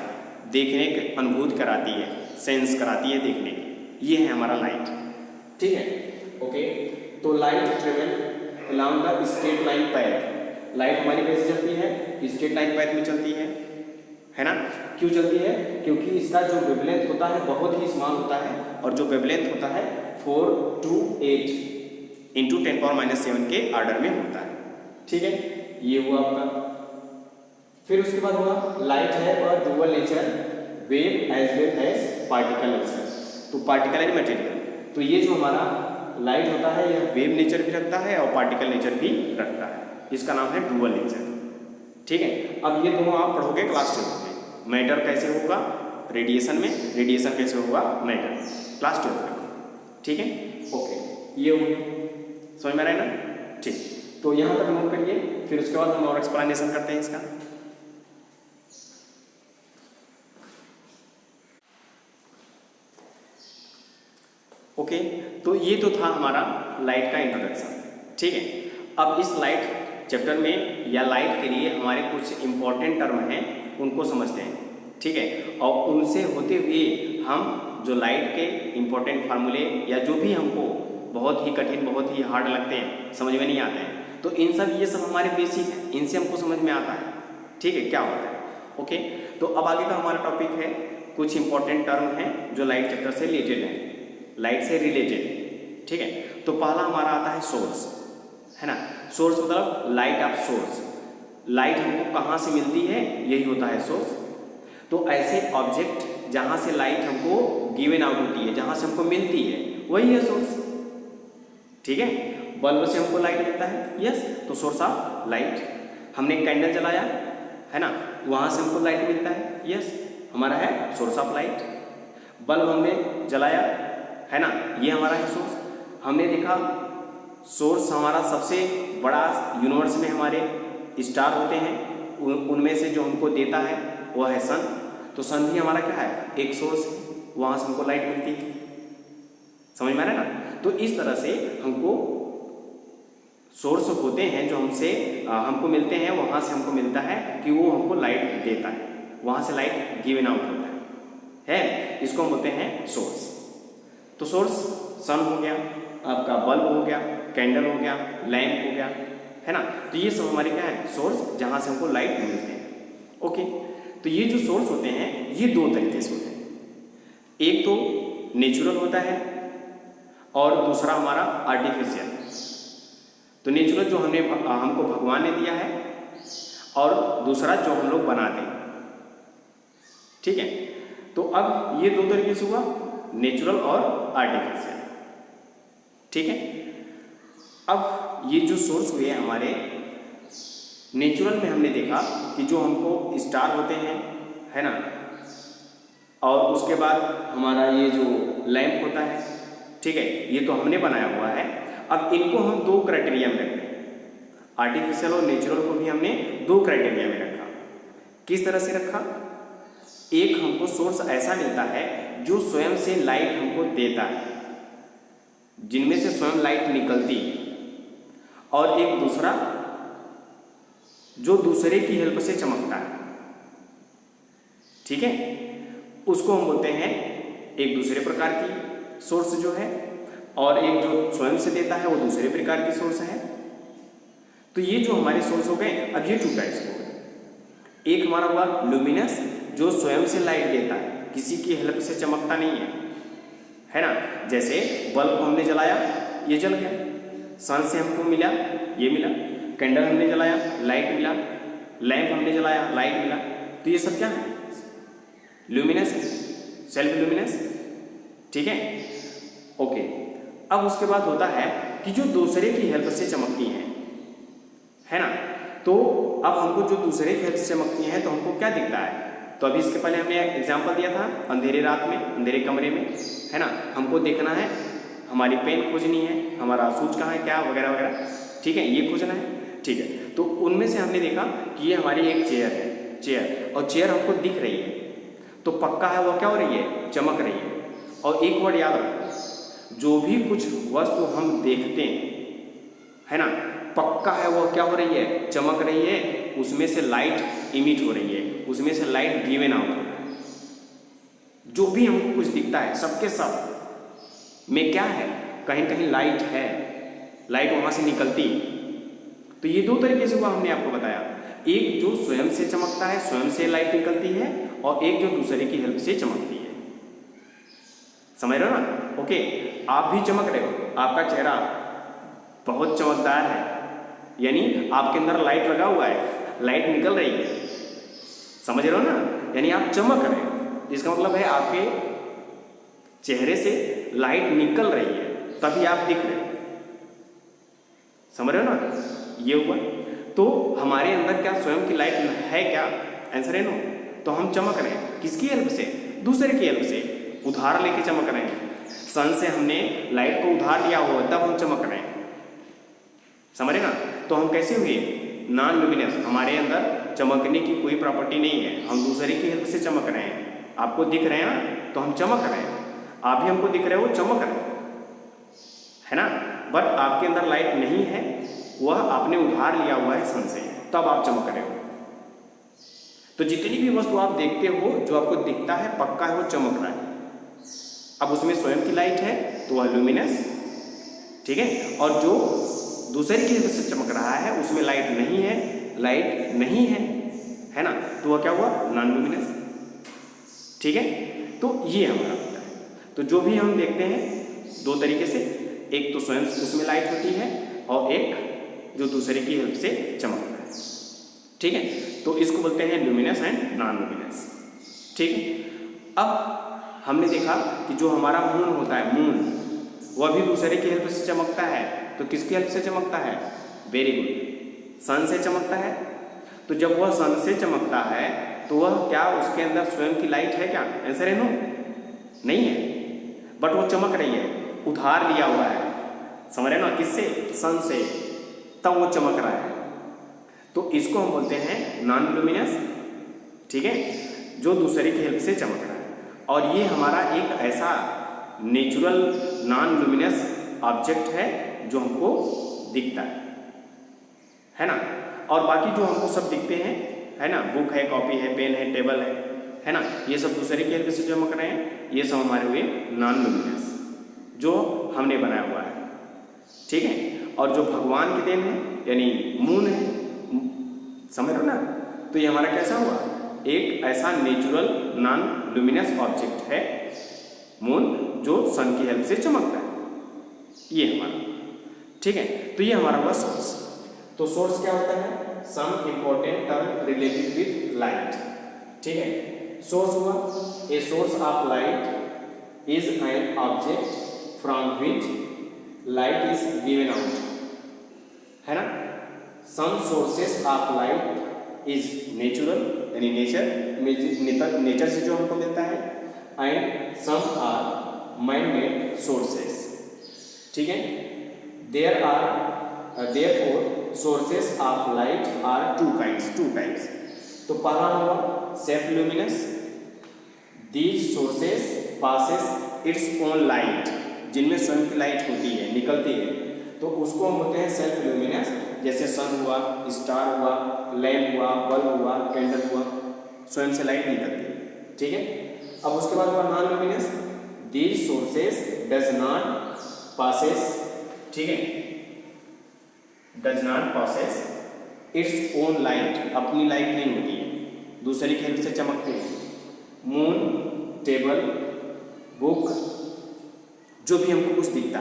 देखने की अनुभूति कराती है, सेंस कराती है देखने की, ये है हमारा लाइट, ठीक है। ओके, तो light travel along the straight line path. Light हमारी कैसे चलती है, स्ट्रेट लाइन पैथ में चलती है ना। क्यों चलती है, क्योंकि इसका जो वेवलेंथ होता है बहुत ही स्मॉल होता है, और जो वेवलेंथ होता है 4 to 8 × 10⁻⁷ के ऑर्डर में होता है, ठीक है, ये हुआ आपका। फिर उसके बाद हुआ लाइट है और dual nature, wave as well as particle nature. तो पार्टिकल एंड मटेरियल, तो ये जो हमारा लाइट होता है यह वेव नेचर भी रखता है और पार्टिकल नेचर भी रखता है, इसका नाम है डुअल नेचर, ठीक है। अब ये दोनों आप पढ़ोगे क्लास 12 में। मैटर कैसे होगा रेडिएशन में, रेडिएशन कैसे होगा मैटर, क्लास 12 में, ठीक है। ओके, ये हो समझ में आ रहा है ना, ठीक। तो यहाँ तक नोट करिए, फिर उसके बाद हम और एक्सप्लेनेशन करते हैं इसका। ओके, तो ये तो था हमारा लाइट का इंट्रोडक्शन, ठीक है। अब इस लाइट चैप्टर में या लाइट के लिए हमारे कुछ इंपॉर्टेंट टर्म हैं उनको समझते हैं, ठीक है। और उनसे होते हुए हम जो लाइट के इंपॉर्टेंट फार्मूले या जो भी हमको बहुत ही कठिन, बहुत ही हार्ड लगते हैं, समझ में नहीं आते हैं, तो इन सब ये सब हमारे बेसिक हैं, इनसे हमको समझ में आता है, ठीक है, क्या होता है। ओके, तो अब आगे का हमारा टॉपिक है कुछ इंपॉर्टेंट टर्म हैं जो लाइट चैप्टर से रिलेटेड हैं, लाइट से रिलेटेड, ठीक है। तो पहला हमारा आता है सोर्स, है ना। सोर्स मतलब लाइट ऑफ सोर्स, लाइट हमको कहाँ से मिलती है, यही होता है सोर्स। तो ऐसे ऑब्जेक्ट जहाँ से लाइट हमको गिवन आउट होती है, जहाँ से हमको मिलती है, वही है सोर्स। ठीक है, बल्ब से हमको लाइट मिलता है, यस, तो सोर्स ऑफ लाइट। हमने कैंडल जलाया है ना, वहाँ से हमको लाइट मिलता है, यस, हमारा है सोर्स ऑफ लाइट। बल्ब हमने जलाया है ना, ये हमारा है सोर्स। हमने देखा सोर्स हमारा सबसे बड़ा यूनिवर्स में हमारे स्टार होते हैं, उनमें से जो हमको देता है वह है सन। तो सन भी हमारा क्या है, एक सोर्स है, वहाँ से हमको लाइट मिलती है। समझ में आ रहा है ना। तो इस तरह से हमको सोर्स होते हैं जो हमको मिलते हैं, वहाँ से हमको मिलता है कि वो हमको लाइट देता है, वहाँ से लाइट गिवन आउट होता है, इसको हम बोलते हैं सोर्स। तो सोर्स सन हो गया, आपका बल्ब हो गया, कैंडल हो गया, लैंप हो गया, है ना। तो ये सब हमारे क्या है, सोर्स, जहाँ से हमको लाइट मिलते हैं। ओके, तो ये जो सोर्स होते हैं ये दो तरीके से होते हैं, एक तो नेचुरल होता है और दूसरा हमारा आर्टिफिशियल। तो नेचुरल जो हमको भगवान ने दिया है, और दूसरा जो हम लोग बनाते हैं। ठीक है, तो अब ये दो तरीके से हुआ, नेचुरल और आर्टिफिशियल। ठीक है, अब ये जो सोर्स हुए हमारे नेचुरल में, हमने देखा कि जो हमको स्टार होते हैं, है ना, और उसके बाद हमारा ये जो लैंप होता है, ठीक है, ये तो हमने बनाया हुआ है। अब इनको हम दो क्राइटेरिया में रखते हैं, आर्टिफिशियल और नेचुरल को भी हमने दो क्राइटेरिया में रखा। किस तरह से रखा, एक हमको सोर्स ऐसा मिलता है जो स्वयं से लाइट हमको देता है, जिनमें से स्वयं लाइट निकलती है, और एक दूसरा जो दूसरे की हेल्प से चमकता है। ठीक है, उसको हम बोलते हैं एक दूसरे प्रकार की सोर्स जो है, और एक जो स्वयं से देता है वो दूसरे प्रकार की सोर्स है। तो ये जो हमारे सोर्स हो गए, अब ये टू टाइप्स हो गए। एक हमारा हुआ लुमिनस, जो स्वयं से लाइट देता है, किसी की हेल्प से चमकता नहीं है ना। जैसे बल्ब को हमने जलाया, ये जल गया, सन से हमको मिला, ये मिला, कैंडल हमने जलाया, लाइट मिला, लैंप हमने जलाया, लाइट मिला। तो ये सब क्या है, ल्यूमिनस है, सेल्फ ल्यूमिनस। ठीक है, ओके। अब उसके बाद होता है कि जो दूसरे की हेल्प से चमकती हैं, है ना। तो अब हमको जो दूसरे की हेल्प से चमकती हैं, तो हमको क्या दिखता है। तो अभी इसके पहले हमने एग्जाम्पल दिया था, अंधेरे रात में, अंधेरे कमरे में, है ना, हमको देखना है, हमारी पेन खोजनी है, हमारा सूच कहाँ है, क्या वगैरह वगैरह। ठीक है, ये खोजना है। ठीक है, तो उनमें से हमने देखा कि ये हमारी एक चेयर है, चेयर, और चेयर हमको दिख रही है, तो पक्का है वो क्या हो रही है, चमक रही है। और एक वर्ड याद रखो, जो भी कुछ वस्तु हम देखते हैं, है ना, पक्का है वो क्या हो रही है, चमक रही है, उसमें से लाइट इमिट हो रही है, उसमें से लाइट गिवन आउट हो रहा है। जो भी हमको कुछ दिखता है, सबके सब में क्या है, कहीं कहीं लाइट है, लाइट वहाँ से निकलती। तो ये दो तरीके से हुआ, हमने आपको बताया, एक जो स्वयं से चमकता है, स्वयं से लाइट निकलती है, और एक जो दूसरे की हेल्प से चमकती है। समझ रहे हो ना। ओके, आप भी चमक रहे हो, आपका चेहरा बहुत चमकदार है, यानी आपके अंदर लाइट लगा हुआ है, लाइट निकल रही है। समझ रहे हो ना, यानी आप चमक रहे हो, इसका मतलब है आपके चेहरे से लाइट निकल रही है, तभी आप दिख रहे हो। समझ रहे हो ना, ये हुआ। तो हमारे अंदर क्या स्वयं की लाइट है क्या, आंसर है नो। तो हम चमक रहे हैं, किसकी हेल्प से, दूसरे की हेल्प से, उधार लेके चमक रहे हैं। सन से हमने लाइट को उधार लिया हुआ, तब हम चमक रहे हैं। समझ रहे ना। तो हम कैसे हुए, नॉन लुमिनस, हमारे अंदर चमकने की कोई प्रॉपर्टी नहीं है, हम दूसरे की हेल्प से चमक रहे हैं। आपको दिख रहे हैं ना, तो हम चमक रहे हैं, आप भी हमको दिख रहे हो, चमक रहे हो, है ना। बट आपके अंदर लाइट नहीं है, वह आपने उधार लिया हुआ है सन से, तब आप चमक रहे हो। तो जितनी भी वस्तु आप देखते हो, जो आपको दिखता है, पक्का है वो चमक रहा है। अब उसमें स्वयं की लाइट है तो वह लुमिनस, ठीक है, और जो दूसरे की हेल्प से चमक रहा है उसमें लाइट नहीं है, लाइट नहीं है ना, तो वह क्या हुआ, नॉन लुमिनस। ठीक है, तो ये हमारा होता है। तो जो भी हम देखते हैं दो तरीके से, एक तो स्वयं उसमें लाइट होती है, और एक जो दूसरे की हेल्प से चमकता है। ठीक है, तो इसको बोलते हैं लुमिनस एंड नॉन लुमिनस। ठीक है। अब हमने देखा कि जो हमारा मून होता है, मून वह भी दूसरे की हेल्प से चमकता है। तो किसकी हेल्प से चमकता है? वेरी गुड, सन से चमकता है। तो जब वह सन से चमकता है तो वह क्या उसके अंदर स्वयं की लाइट है क्या? आंसर है नो, नहीं है, बट वो चमक रही है, उधार लिया हुआ है, समझ रहे ना, किससे? सन से, तब वो चमक रहा है। तो इसको हम बोलते हैं नॉन लुमिनस, ठीक है, जो दूसरे की हेल्प से चमक रहा है। और ये हमारा एक ऐसा नेचुरल नॉन लुमिनस ऑब्जेक्ट है जो हमको दिखता है ना। और बाकी जो हमको सब दिखते हैं, है ना, बुक है, कॉपी है, पेन है, टेबल है ना, ये सब दूसरे की हेल्प से चमक रहे हैं। ये सब हमारे हुए नॉन लुमिनस जो हमने बनाया हुआ है, ठीक है। और जो भगवान की देन है यानी मून है, समझ लो ना, तो ये हमारा कैसा हुआ? एक ऐसा नेचुरल नॉन लुमिनस ऑब्जेक्ट है मून जो सन की हेल्प से चमकता है, ये हमारा, ठीक है। तो ये हमारा हुआ सोर्स। तो सोर्स क्या होता है? Some important term related with light, ठीक है। सोर्स हुआ a source of light is an object from which light is given out, है ना। Some sources of light is natural यानी नेचर से जो हमको मिलता है, and some are man made sources, ठीक है। therefore sources of light are two types। तो पहला होगा self luminous, these sources passes its own light, जिनमें स्वयं की लाइट होती है, निकलती है, तो उसको हम बोलते हैं सेल्फ लुमिनस। जैसे सन हुआ, स्टार हुआ, लैम्प हुआ, बल्ब हुआ, कैंडल हुआ, स्वयं से लाइट निकलती है, ठीक है। अब उसके बाद हुआ non luminous, these sources does not passes, ठीक है, does not passes its own light, अपनी लाइट नहीं होती है, दूसरी की हेल्प से चमकते हैं। मून, टेबल, बुक, जो भी हमको कुछ दिखता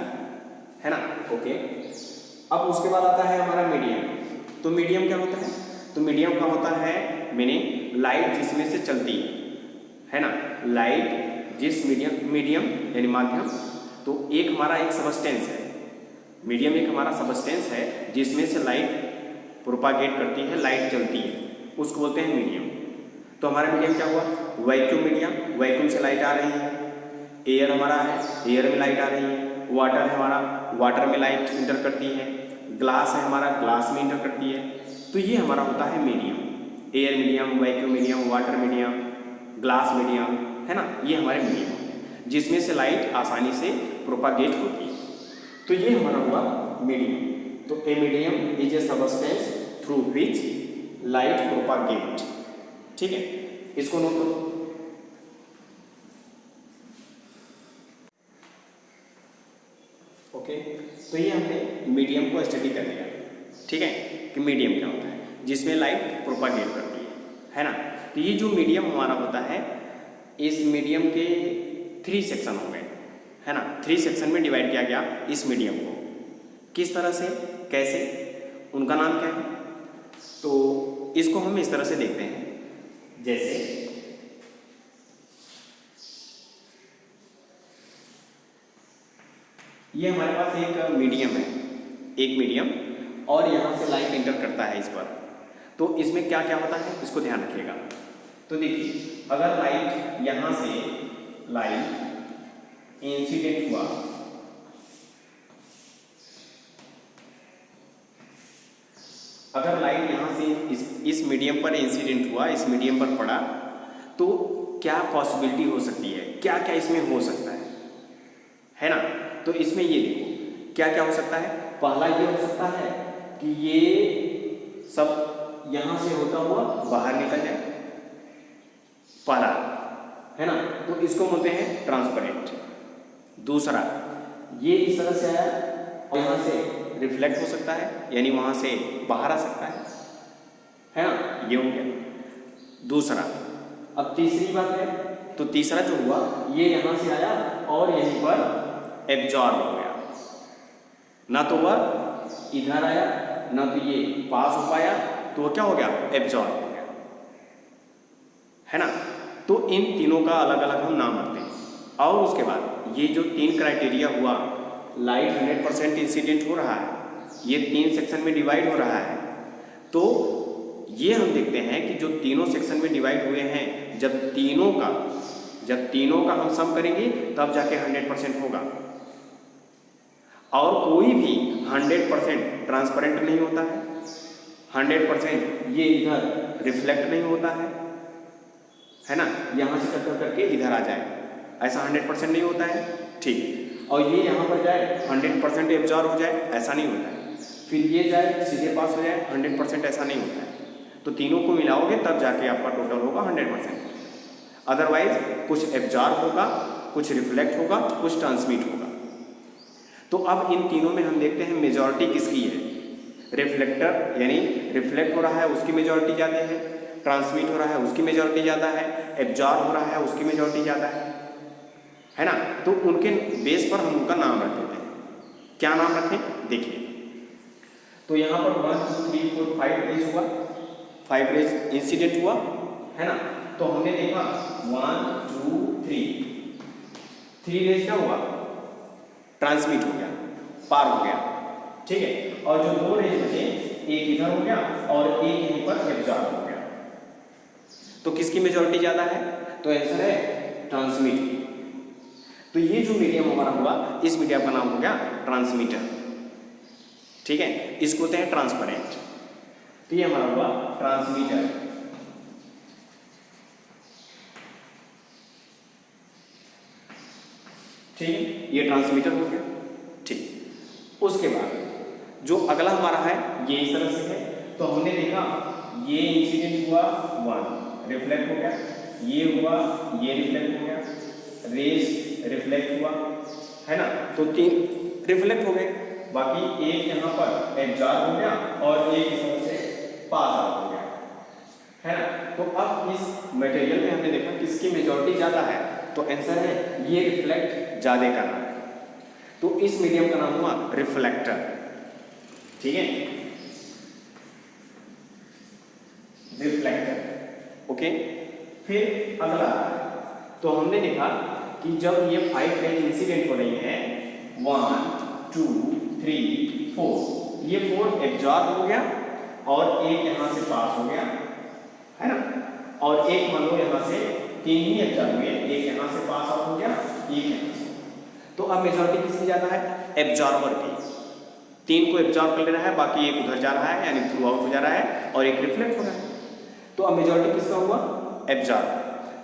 है ना, ओके। अब उसके बाद आता है हमारा मीडियम। तो मीडियम क्या होता है? तो मीडियम का होता है मीनिंग लाइट जिसमें से चलती है ना, लाइट जिस मीडियम यानी माध्यम। तो एक हमारा एक सबस्टेंस है, मीडियम एक हमारा सबस्टेंस है जिसमें से लाइट प्रोपागेट करती है, लाइट चलती है, उसको बोलते हैं मीडियम। तो हमारा मीडियम क्या हुआ? वैक्यूम मीडियम, वैक्यूम से लाइट आ रही है। एयर हमारा है, एयर में लाइट आ रही है। वाटर है हमारा, वाटर में लाइट इंटर करती है। ग्लास है हमारा, ग्लास में इंटर करती है। तो ये हमारा होता है medium, air medium, vacuum medium, water medium, glass medium, है ना, ये हमारे मीडियम हैं जिसमें से लाइट आसानी से प्रोपागेट होती है। तो ये हमारा हुआ मीडियम। तो a medium is a substance through which light propagate, ठीक है, इसको नोट करो। ओके, तो ये हमने मीडियम को स्टडी कर लिया, ठीक है, कि मीडियम क्या होता है जिसमें लाइट प्रोपागेट करती है ना। तो ये जो मीडियम हमारा होता है, इस मीडियम के 3 सेक्शन हो गए, है ना, 3 सेक्शन में डिवाइड किया गया इस मीडियम को। किस तरह से, कैसे, उनका नाम क्या है? तो इसको हम इस तरह से देखते हैं, जैसे ये हमारे पास एक मीडियम है, एक मीडियम, और यहाँ से लाइट एंटर करता है इस पर। तो इसमें क्या क्या होता है, इसको ध्यान रखिएगा। तो देखिए, अगर लाइट यहाँ से लाइट इंसिडेंट हुआ, अगर लाइट यहाँ से इस मीडियम पर इंसिडेंट हुआ, इस मीडियम पर पड़ा, तो क्या पॉसिबिलिटी हो सकती है, क्या क्या इसमें हो सकता है ना। तो इसमें ये देखो क्या क्या हो सकता है। पहला ये हो सकता है कि ये सब यहाँ से होता हुआ बाहर निकल जाए, पहला, है ना, तो इसको बोलते हैं ट्रांसपेरेंट। दूसरा, ये इस तरह से आया और यहाँ से रिफ्लेक्ट हो सकता है, यानी वहाँ से बाहर आ सकता है ना, ये हो गया दूसरा। अब तीसरी बात है, तो तीसरा जो हुआ, ये यहाँ से आया और यहीं पर एब्जॉर्ब हो गया, ना तो वह इधर आया ना तो ये पास हो पाया, तो वो क्या हो गया, एब्जॉर्ब हो गया, है ना। तो तो इन तीनों का अलग अलग हम नाम रखते हैं। और उसके बाद ये जो 3 क्राइटेरिया हुआ, लाइट 100% इंसिडेंट हो रहा है, ये 3 सेक्शन में डिवाइड हो रहा है। तो ये हम देखते हैं कि जो तीनों सेक्शन में डिवाइड हुए हैं, जब तीनों का हम सम करेंगे तब जाके 100% होगा। और कोई भी 100% ट्रांसपेरेंट नहीं होता है, 100% ये इधर रिफ्लेक्ट नहीं होता है ना, यहाँ से टक्कर करके इधर आ जाए, ऐसा 100% नहीं होता है। ठीक, और ये यहाँ पर जाए 100% एब्जॉर्ब हो जाए, ऐसा नहीं होता है। फिर ये जाए सीधे पास हो जाए 100%, ऐसा नहीं होता है। तो तीनों को मिलाओगे तब जाके आपका टोटल होगा 100%। अदरवाइज कुछ एब्जॉर्ब होगा, कुछ रिफ्लेक्ट होगा, कुछ ट्रांसमिट होगा। तो अब इन तीनों में हम देखते हैं मेजॉरिटी किसकी है। रिफ्लेक्टर यानी रिफ्लेक्ट हो रहा है उसकी मेजॉरिटी ज़्यादा है, ट्रांसमिट हो रहा है उसकी मेजॉरिटी ज़्यादा है, एब्जॉर्ब हो रहा है उसकी मेजॉरिटी ज़्यादा है ना। तो उनके बेस पर हम उनका नाम रख देते हैं। क्या नाम रखें देखिए, तो यहाँ पर 1 2 3 4 5 रेज हुआ, 5 रेज इंसिडेंट हुआ है ना। तो हमने देखा 1 2 3 रेज क्या हुआ, ट्रांसमिट हो गया, पार हो गया, ठीक है। और जो 2 रेज बचे, एक इधर हो गया और एक यहीं पर एब्जॉर्ब हो गया। तो किसकी मेजॉरिटी ज़्यादा है, तो आंसर है ट्रांसमिट की। तो ये जो मीडियम हमारा हुआ, इस मीडियम का नाम हो गया ट्रांसमीटर, ठीक है। इसको होते हैं ट्रांसपेरेंट। तो ये हमारा हुआ ट्रांसमीटर, ठीक है, ये ट्रांसमीटर हो गया, ठीक। उसके बाद जो अगला हमारा है ये इस तरह से है। तो हमने देखा ये इंसिडेंट हुआ 1, रिफ्लेक्ट हो गया, ये हुआ, ये रिफ्लेक्ट हो गया, रेज रिफ्लेक्ट हुआ है ना। तो 3 रिफ्लेक्ट हो गए, बाकी एक यहाँ पर एब्जॉर्ब हो गया और एक इस तरह से पास आउट हो गया है ना। तो अब इस मटेरियल में हमने देखा किसकी मेजॉरिटी ज़्यादा है, तो आंसर है ये रिफ्लेक्ट ज़्यादा कर रहा है। तो इस मीडियम का नाम हुआ रिफ्लेक्टर, ठीक है, रिफ्लेक्टर, ओके। फिर अगला, तो हमने देखा कि जब ये 5 रेज इंसिडेंट हो रही है 1 2 3 4, ये 4 एब्जॉर्ब हो गया और एक यहाँ से पास हो गया है ना। और एक मान लो यहाँ से 3 ही एब्जॉर्ब हुए, एक यहाँ से पास आउट हो गया, एक यहाँ से। तो अब मेजॉरिटी किसकी ज़्यादा है, एब्जॉर्बर की। 3 को एब्जॉर्ब कर ले रहा है, बाकी एक उधर जा रहा है यानी थ्रू आउट हो जा रहा है और एक रिफ्लेक्ट हो रहा है। तो अब मेजॉरिटी किसका हुआ, एब्जॉर्ब।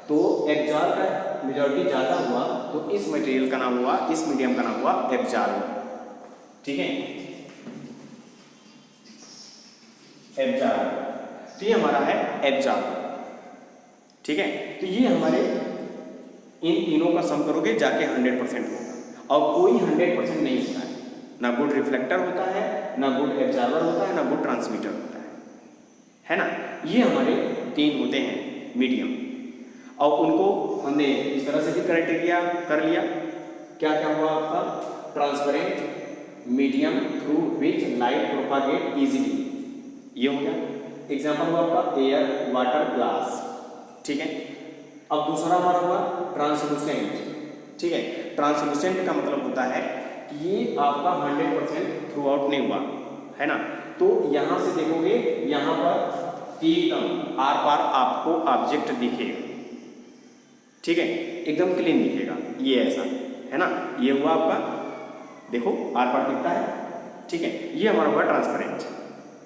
तो एब्जॉर्ब का मेजॉरिटी ज़्यादा हुआ, तो इस मटेरियल का नाम हुआ, इस मीडियम का नाम हुआ एब्जॉर्बर, ठीक है, एब्जॉर्बर। तो ये हमारा है एब्जॉर्बर, ठीक है। तो ये हमारे इन तीनों का सम करोगे जाके 100% होगा। और कोई 100% नहीं होता है, ना गुड रिफ्लेक्टर होता है, ना गुड एब्जॉर्बर होता है, ना गुड ट्रांसमीटर होता है ना। ये हमारे 3 होते हैं मीडियम, और उनको हमने इस तरह से भी क्राइटेरिया कर लिया। क्या क्या हुआ आपका, transparent, medium through which light propagate easily, ये हो गया। एग्जाम्पल हुआ आपका एयर, वाटर, ग्लास, ठीक है। अब दूसरा हमारा हुआ ट्रांसलूसेंट, ठीक है। ट्रांसलूसेंट का मतलब होता है कि ये आपका 100% थ्रू आउट नहीं हुआ है ना। तो यहाँ से देखोगे, यहाँ पर एकदम आर पार आपको ऑब्जेक्ट दिखेगा, ठीक है, एकदम क्लीन दिखेगा, ये ऐसा है ना। ये हुआ आपका, देखो आर पार दिखता है, ठीक है। ये हमारा हुआ ट्रांसपेरेंट,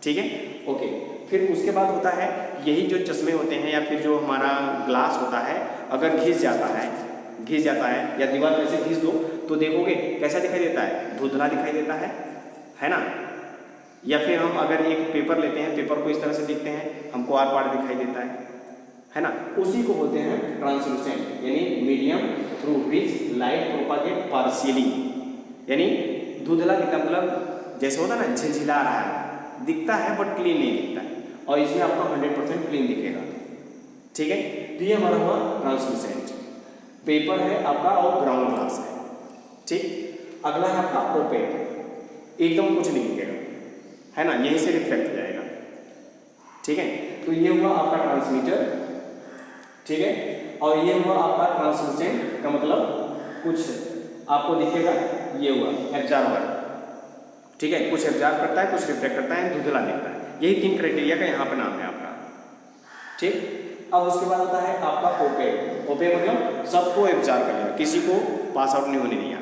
ठीक है, ओके। फिर उसके बाद होता है यही जो चश्मे होते हैं या फिर जो हमारा ग्लास होता है, अगर घिस जाता है या दीवार पे से घिस दो तो देखोगे कैसा दिखाई देता है, धुंधला दिखाई देता है ना। या फिर हम अगर एक पेपर लेते हैं, पेपर को इस तरह से देखते हैं, हमको आर पार दिखाई देता है ना। उसी को बोलते हैं ट्रांसलूसेंट, यानी medium through which light propagate partially, यानी धुंधला दिखता, मतलब जैसे होता है ना झिलझिला रहा है, दिखता है बट क्लीन नहीं दिखता है, और इसमें आपको 100% क्लीन दिखेगा, ठीक है। तो ये हमारा हुआ ट्रांसलूसेंट। पेपर है आपका और ग्राउंड ग्लास है, ठीक। अगला है आपका ओपेक, एकदम कुछ नहीं दिखेगा है ना, यहीं से रिफ्लेक्ट हो जाएगा, ठीक है। तो ये हुआ आपका ट्रांसमीटर, ठीक है। और ये हुआ आपका ट्रांसलूसेंट का मतलब कुछ आपको दिखेगा, ये हुआ एब्जॉर्बर, ठीक है, कुछ एब्जॉर्ब करता है, कुछ रिफ्लेक्ट करता है, धुंधला दिखता है। यही 3 क्राइटेरिया का यहाँ पे नाम है आपका, ठीक। अब उसके बाद होता है आपका ओपेक। ओपेक मतलब सबको एब्जॉर्ब कर लिया, किसी को पास आउट नहीं होने दिया,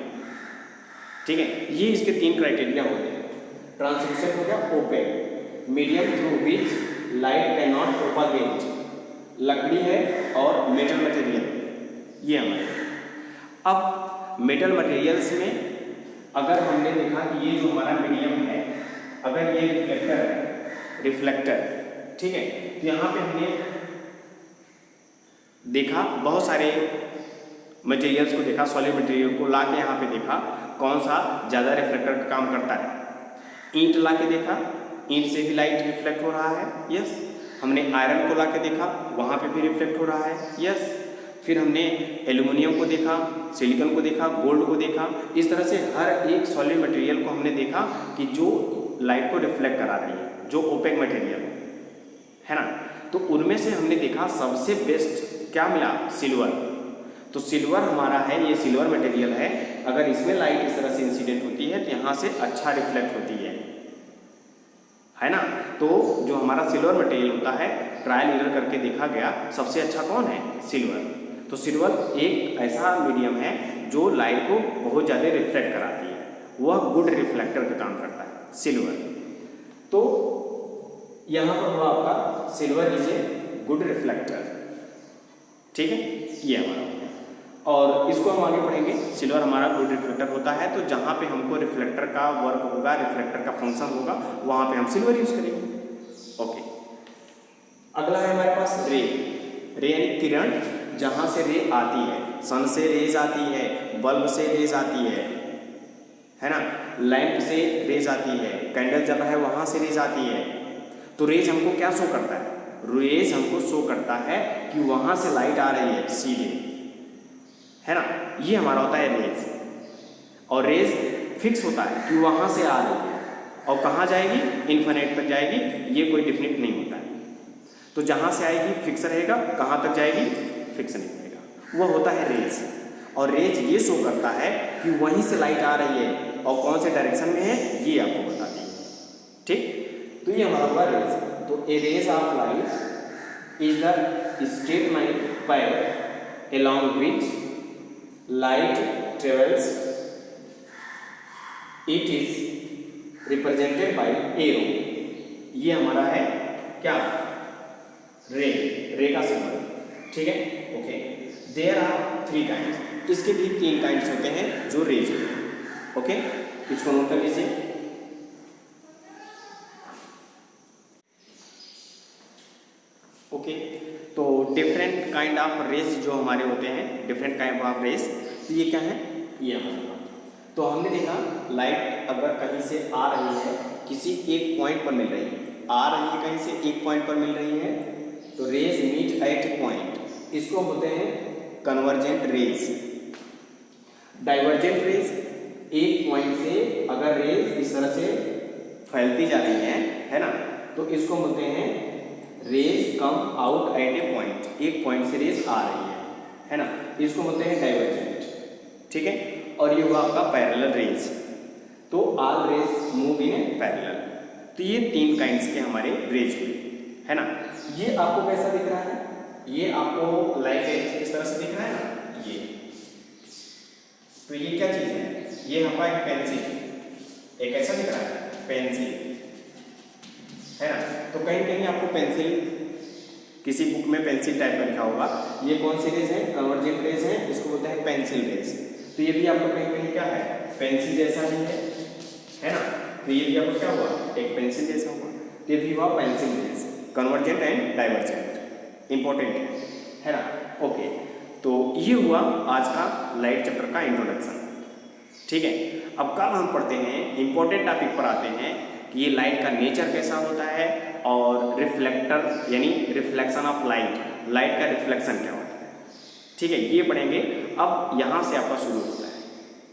ठीक है। ये इसके 3 क्राइटेरिया होते हैं। ट्रांसलूसेंट हो गया, opaque, medium through which light can not propagate, लकड़ी है और मेटल मटेरियल, ये हमारे। अब मेटल मटेरियल्स में अगर हमने देखा कि ये जो हमारा मीडियम है, अगर ये रिफ्लेक्टर है, रिफ्लेक्टर, ठीक है, तो यहाँ पे हमने देखा बहुत सारे मटेरियल्स को देखा, सॉलिड मटेरियल को ला के यहाँ पे देखा कौन सा ज़्यादा रिफ्लेक्टर का काम करता है। ईंट ला के देखा, ईंट से भी लाइट रिफ्लेक्ट हो रहा है, यस। हमने आयरन को ला के देखा, वहाँ पे भी रिफ्लेक्ट हो रहा है, यस। फिर हमने एल्यूमिनियम को देखा, सिलिकॉन को देखा, गोल्ड को देखा। इस तरह से हर एक सॉलिड मटेरियल को हमने देखा कि जो लाइट को रिफ्लेक्ट करा रही है, जो ओपेक मटेरियल है ना, तो उनमें से हमने देखा सबसे बेस्ट क्या मिला, सिल्वर। तो सिल्वर हमारा है, ये सिल्वर मटेरियल है, अगर इसमें लाइट इस तरह से इंसिडेंट होती है तो यहाँ से अच्छा रिफ्लेक्ट होती है ना। तो जो हमारा सिल्वर मटेरियल होता है, ट्रायल एरर करके देखा गया सबसे अच्छा कौन है, सिल्वर। तो सिल्वर एक ऐसा मीडियम है जो लाइट को बहुत ज़्यादा रिफ्लेक्ट कराती है, वह गुड रिफ्लेक्टर का काम करता है सिल्वर। तो यहाँ पर हुआ आपका silver is a good reflector, ठीक है, ये हमारा हो गया। और इसको हम आगे पढ़ेंगे, सिल्वर हमारा गुड रिफ्लेक्टर होता है, तो जहाँ पे हमको रिफ्लेक्टर का वर्क होगा, रिफ्लेक्टर का फंक्शन होगा, वहाँ पे हम सिल्वर यूज करेंगे, ओके। अगला है हमारे पास रे। रे यानी किरण, जहाँ से रे आती है, सन से रेज आती है, बल्ब से रेज आती है ना, लैंप से रेज आती है, कैंडल जल रहा है वहाँ से रेज आती है। तो रेज हमको क्या शो करता है, रेज हमको शो करता है कि वहाँ से लाइट आ रही है सीधे, है ना, ये हमारा होता है रेज। और रेज फिक्स होता है कि वहाँ से आ रही है और कहाँ जाएगी, इन्फिनिट तक जाएगी, ये कोई डिफिनिट नहीं होता है। तो जहाँ से आएगी फिक्स रहेगा, कहाँ तक जाएगी फिक्स नहीं रहेगा, वह होता है रेज। और रेज ये शो करता है कि वहीं से लाइट आ रही है और कौन से डायरेक्शन में है, ये आपको बताती है, ठीक। तो ये हमारा हुआ रेज। तो a rays of light is the straight line path along which light travels. It is represented by arrow. ये हमारा है क्या, रे, रे का सिंबल, ठीक है, ओके। देयर आर 3 काइंड्स, इसके भी 3 काइंड्स होते हैं जो रेज होते हैं, ओके। इसको नोट कर लीजिए, ओके। तो डिफरेंट काइंड ऑफ रेस जो हमारे होते हैं, डिफरेंट काइंड ऑफ रेस, तो ये क्या है, ये हमारे। तो हमने देखा लाइट अगर कहीं से आ रही है, किसी एक पॉइंट पर मिल रही है, आ रही है कहीं से एक पॉइंट पर मिल रही है, तो rays meet at a point, इसको बोलते हैं कन्वर्जेंट रेज। डाइवर्जेंट रेज, एक पॉइंट से अगर रेज इस तरह से फैलती जा रही है ना, तो इसको बोलते हैं rays come out at a point, एक पॉइंट से रेज आ रही है ना, इसको बोलते हैं डाइवर्जेंट, ठीक है। और ये हुआ आपका पैरेलल रेज। तो all rays move in parallel. तो ये 3 काइंड्स के हमारे रेज हुए, है ना। ये आपको कैसा दिख रहा है, ये आपको लाइक इस तरह से दिख रहा है ना, ये। तो ये क्या चीज़ है, ये हमारा एक पेंसिल, एक ऐसा दिख रहा है पेंसिल, है ना। तो कहीं कहीं आपको पेंसिल, किसी बुक में पेंसिल टाइप का लिखा होगा, ये कौन सी रेज है, कन्वर्जेंट रेज है, इसको बोलते हैं पेंसिल रेज। तो ये भी आपको कहीं कहीं क्या है, पेंसिल जैसा ही है ना। तो ये भी आपको क्या हुआ, एक पेंसिल जैसा हुआ, तो ये भी हुआ pencil rays, convergent and divergent, important है ना, ओके। तो ये हुआ आज का लाइट चैप्टर का इंट्रोडक्शन, ठीक है। अब कल हम पढ़ते हैं, इंपॉर्टेंट टॉपिक पर आते हैं कि ये लाइट का नेचर कैसा होता है और रिफ्लेक्टर यानी रिफ्लेक्शन ऑफ लाइट, लाइट का रिफ्लेक्शन क्या होता है, ठीक है, ये पढ़ेंगे। अब यहाँ से आपका शुरू होता है,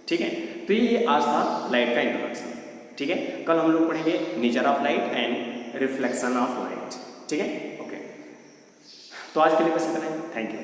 ठीक है। तो ये आज था लाइट का इंट्रोडक्शन, ठीक है। कल हम लोग पढ़ेंगे nature of light and reflection of light, ठीक है, ओके। तो आज के लिए बस इतना ही, थैंक यू।